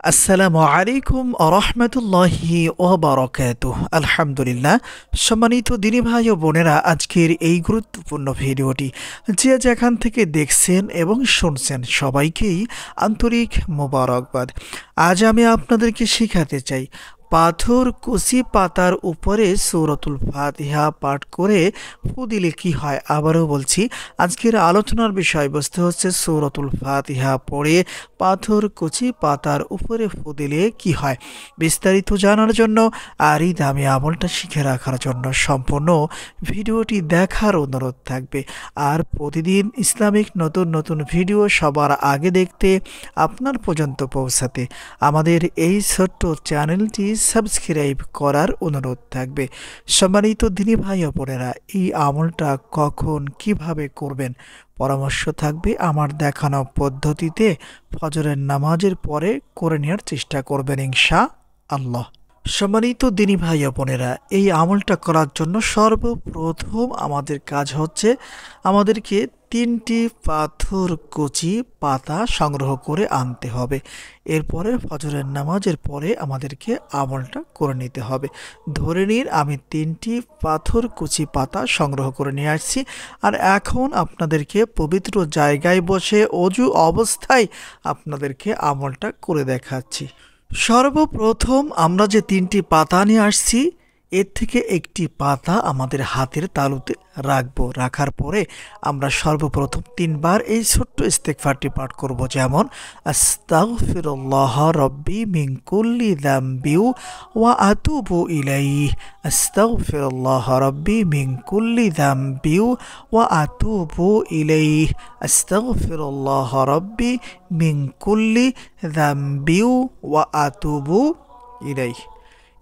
আসসালামু আলাইকুম রহমতুল্লাহি ওবারাকাতুহ। আলহামদুলিল্লাহ। সম্মানিত দিনী ভাই ও বোনেরা, আজকের এই গুরুত্বপূর্ণ ভিডিওটি যে যেখান থেকে দেখছেন এবং শুনছেন সবাইকেই আন্তরিক মোবারকবাদ। আজ আমি আপনাদেরকে শেখাতে চাই পাথর কুচি পাতার উপরে সূরাতুল ফাতিহা পাঠ করে ফু দিলে কি হয়। আবারও বলছি, আজকের আলোচনার বিষয়বস্তু হচ্ছে সূরাতুল ফাতিহা পড়ে পাথর কুচি পাতার উপরে ফু দিলে কি হয়। বিস্তারিত জানার জন্য আর এই দামি আমলটা শিখে রাখার জন্য সম্পূর্ণ ভিডিওটি দেখার অনুরোধ থাকবে। আর প্রতিদিন ইসলামিক নতুন নতুন ভিডিও সবার আগে দেখতে, আপনার পর্যন্ত পৌঁছাতে আমাদের এই ছোট্ট চ্যানেলটি সাবস্ক্রাইব করার অনুরোধ থাকবে। সম্মানিত দিনী ভাই ও বোনেরা, এই আমলটা কখন কিভাবে করবেন পরামর্শ থাকবে আমার দেখানো পদ্ধতিতে ফজরের নামাজের পরে করে নেওয়ার চেষ্টা করবেন ইনশাআল্লাহ। সম্মানিত দিনী ভাই ও বোনেরা, এই আমলটা করার জন্য সর্বপ্রথম আমাদের কাজ হচ্ছে আমাদেরকে 3টি পাথর কুচি পাতা সংগ্রহ করে আনতে হবে। এরপরে ফজরের নামাজের পরে আমাদেরকে আমলটা করে নিতে হবে। ধরে নিন আমি 3টি পাথর কুচি পাতা সংগ্রহ করে নিয়ে আসছি, আর এখন আপনাদেরকে পবিত্র জায়গায় বসে অজু অবস্থায় আপনাদেরকে আমলটা করে দেখাচ্ছি। সর্বপ্রথম আমরা যে 3টি পাতা নিয়ে আসছি, এর থেকে একটি পাতা আমাদের হাতের তালুতে রাখবো। রাখার পরে আমরা সর্বপ্রথম 3 বার এই ছোট্ট ইস্তেগফারটি পাঠ করব, যেমন আস্তাগফিরুল্লাহ রব্বি মিন কুল্লি যামবি ওয়া আতুবু ইলাইহি, আস্তাগফিরুল্লাহ রব্বি মিন কুল্লি যামবি ওয়া আতুবু ইলাইহি, আস্তাগফিরুল্লাহ রব্বি মিন কুল্লি যামবি ওয়া আতুবু ইলাইহি।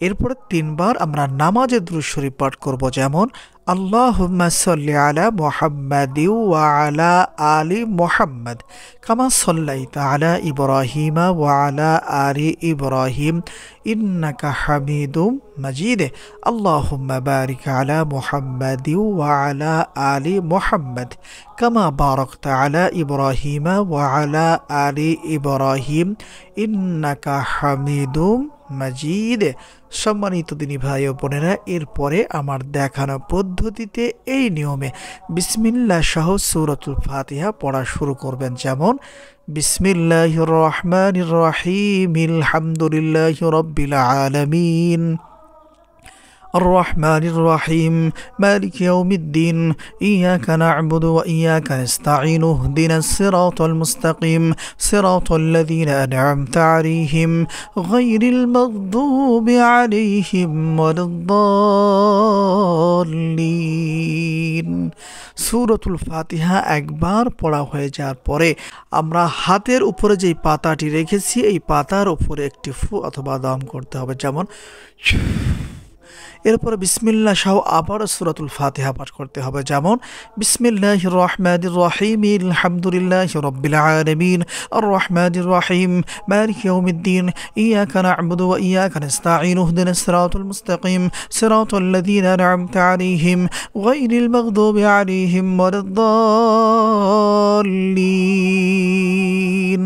এরপরে 3 বার আমরা নামাজে দুরূদ শরীফ পাঠ করব, যেমন আল্লাহুম্মা সাল্লি আলা মুহাম্মাদি ওয়া আলা আলি মুহাম্মাদ কামা সাল্লাইতা আলা ইব্রাহিমা ওয়া আলা আলি ইব্রাহিম ইন্নাকা হামিদুম মাজিদ। আল্লাহুম্মা বারিক আলা মুহাম্মাদি ওয়া আলা আলি মুহাম্মাদ কামা বারাকতা আলা ইব্রাহিমা ওয়া আলা আলি ইব্রাহিম ইন্নাকা হামিদুম মাজিদ। সম্মানিত দিনী ভাই ও বোনেরা, এরপরে আমার দেখানো পদ্ধতিতে এই নিয়মে বিসমিল্লাহ সহ সূরাতুল ফাতিহা পড়া শুরু করবেন, যেমন বিসমিল্লাহির রহমানির রহিম আলহামদুলিল্লাহি রাব্বিল আলামিন الرحمن الرحيم مالك يوم الدين إياك نعبد وإياك نستعين اهدنا الصراط المستقيم صراط الذين أنعمت عليهم غير المغضوب عليهم ولا الضالين। সূরাতুল ফাতিহা একবার পড়া হয়ে যাওয়ার পরে আমরা হাতের উপরে যেই পাতাটি রেখেছি এই পাতার উপরে একটি ফু অথবা দম করতে হবে, যেমন। এরপরে বিসমিল্লাহ সহ আবার সূরাতুল ফাতিহা পাঠ করতে হবে, যেমন বিসমিল্লাহির রহমানির রহিম আলহামদুলিল্লাহি রাব্বিল আলামিন আর রহমানির রহিম মালিকি ইয়াউমিদ্দিন ইয়াকা না'বুদু ওয়া ইয়াকা নাস্তাঈন ইহদিনাস সিরাতাল মুস্তাকিম সিরাতাল লাযীনা আন'আমতা আলাইহিম গায়রিল মাগদুবি আলাইহিম ওয়ালাদ-দাল্লিন।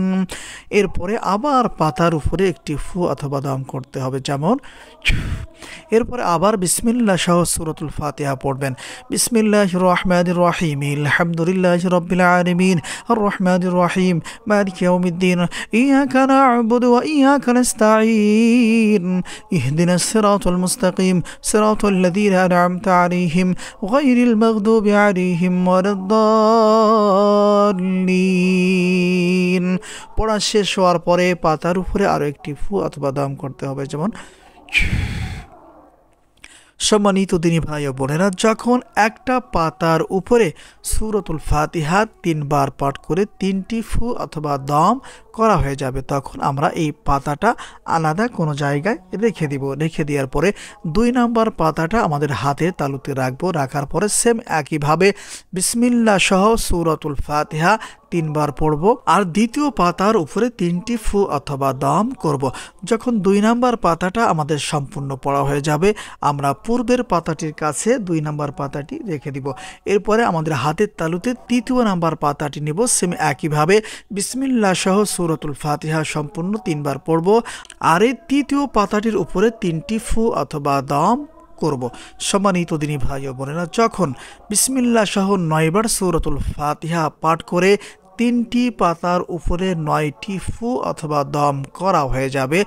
এরপরে আবার পাতার উপরে একটি ফু অথবা দম করতে হবে, যেমন। এরপরে আবার বিসমিল্লাহ সহ সূরাতুল ফাতিহা পড়বেন। বিসমিল্লাহির রহমানির রহিম আলহামদুলিল্লাহি রাব্বিল আলামিন আর রহমানির রহিম মালিকি ইয়াউমিদ্দিন ইয়াকা না'বুদু ওয়া ইয়াকা নাস্তাঈন ইহদিনাস সিরাতাল মুস্তাকিম সিরাতাল লাযীনা আন'আমতা আলাইহিম গায়রিল মাগদুবি আলাইহিম ওয়ালাদ-দাল্লিন। পড়া শেষ হওয়ার পরে পাতার উপরে আরো একটি ফু অথবা দম করতে হবে, যেমন। সম্মানিত দিনী ভাই ও বোনেরা, যখন একটা পাতার উপরে সূরাতুল ফাতিহা 3 বার পাঠ করে 3টি ফু অথবা দম করা হয়ে যাবে, তখন আমরা এই পাতাটা আলাদা কোনো জায়গায় রেখে দিব। রেখে দেওয়ার পরে 2 নম্বর পাতাটা আমাদের হাতের তালুতে রাখবো। রাখার পরে সেম একইভাবে বিসমিল্লাহ সহ সূরাতুল ফাতিহা 3 বার পড়ব আর দ্বিতীয় পাতার উপরে 3টি ফু অথবা দম করব। যখন 2 নাম্বার পাতাটা আমাদের সম্পূর্ণ পড়া হয়ে যাবে, আমরা পূর্বের পাতাটির কাছে 2 নাম্বার পাতাটি রেখে দিব। এরপরে আমাদের হাতের তালুতে 3য় নাম্বার পাতাটি নেব। সেম একইভাবে বিসমিল্লাহ সহ সূরাতুল ফাতিহা সম্পূর্ণ 3 বার পড়ব আর এই 3য় পাতাটির উপরে 3টি ফু অথবা দম করব। সম্মানিত দিনী ভাই ও বোনেরা, যখন বিসমিল্লাহ সহ 9 বার সূরাতুল ফাতিহা পাঠ করে 3টি পাতার উপরে 9টি ফু অথবা দম করা হয়ে যাবে,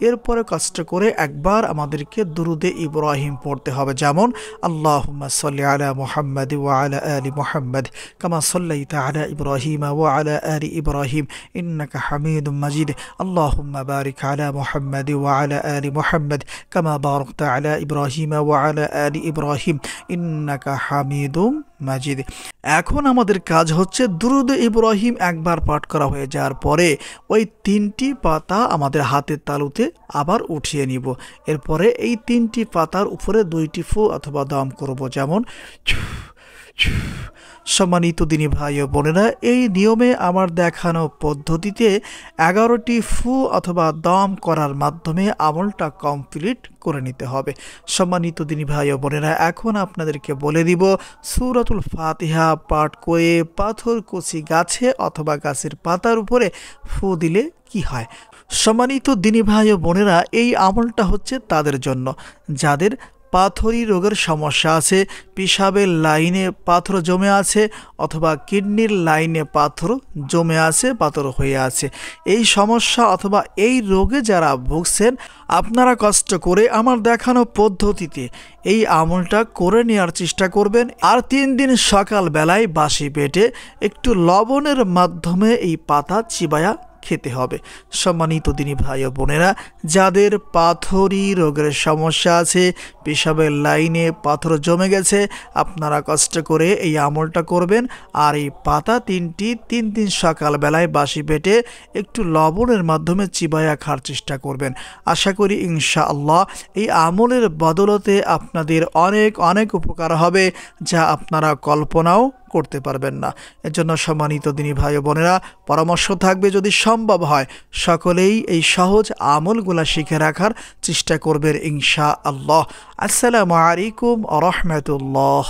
এরপরে কষ্ট করে একবার আমাদেরকে দুরুদে ইব্রাহিম পড়তে হবে। যেমন আল্লাহুম্মা সাল্লি আলা মুহাম্মাদ ওয়া আলা আলি মুহাম্মাদ কামা সাল্লাইতা আলা ইব্রাহিম ওয়া আলা আলি ইব্রাহিম ইন্নাকা হামিদুম মাজিদ। আল্লাহুম্মা বারিক আলা মুহাম্মাদ ওয়া আলা আলি মুহাম্মাদ কামা বারাকতা আলা ইব্রাহিম ওয়া আলা আলি ইব্রাহিম ইন্নাকা হামিদুম মাজিদ। এখন আমাদের কাজ হচ্ছে দুরুদে ইব্রাহিম একবার পাঠ করা হয়ে যাওয়ার পরে ওই 3টি পাতা আমাদের হাতের তালুতে আবার উঠিয়ে নিব। এরপরে এই 3টি পাতার উপরে 2টি ফু অথবা দম করব। যেমন সম্মানিত দিনী ভাই ও বোনেরা, এই নিয়মে আমার দেখানো পদ্ধতিতে 11টি ফু অথবা দম করার মাধ্যমে আমলটা কমপ্লিট করে নিতে হবে। সম্মানিত দিনী ভাই ও বোনেরা, এখন আপনাদেরকে বলে দিব সূরাতুল ফাতিহা পাঠ করে পাথরকুচি গাছে অথবা গাছের পাতার উপরে ফু দিলে কি হয়। সম্মানিত দিনী ভাই ও বোনেরা, এই আমলটা হচ্ছে তাদের জন্য যাদের পাথরি রোগের সমস্যা আছে, পেশাবের লাইনে পাথর জমে আছে অথবা কিডনির লাইনে পাথর জমে আছে, পাথর হয়ে আছে। এই সমস্যা অথবা এই রোগে যারা ভুগছেন, আপনারা কষ্ট করে আমার দেখানো পদ্ধতিতে এই আমলটা করে নেওয়ার চেষ্টা করবেন। আর 3 দিন সকাল বেলায় বাসি পেটে একটু লবণের মাধ্যমে এই পাতা চিবায়া খেতে হবে। সম্মানিত দিনী ভাই ও বোনেরা, যাদের পাথরি রোগের সমস্যা আছে, পেশাবের লাইনে পাথর জমে গেছে, আপনারা কষ্ট করে এই আমলটা করবেন আর এই পাতা 3টি 3 দিন সকালবেলায় বাসি পেটে একটু লবণের মাধ্যমে চিবায়া খাওয়ার চেষ্টা করবেন। আশা করি ইনশাআল্লাহ এই আমলের বদলতে আপনাদের অনেক অনেক উপকার হবে, যা আপনারা কল্পনাও করতে পারবেন না। এজন্য সম্মানিত দিনী ভাই ও বোনেরা, পরামর্শ থাকবে যদি সম্ভব হয় সকলেই এই সহজ আমলগুলা শিখে রাখার চেষ্টা করবেন ইনশাআল্লাহ। আসসালামু আলাইকুম ওয়া রাহমাতুল্লাহ।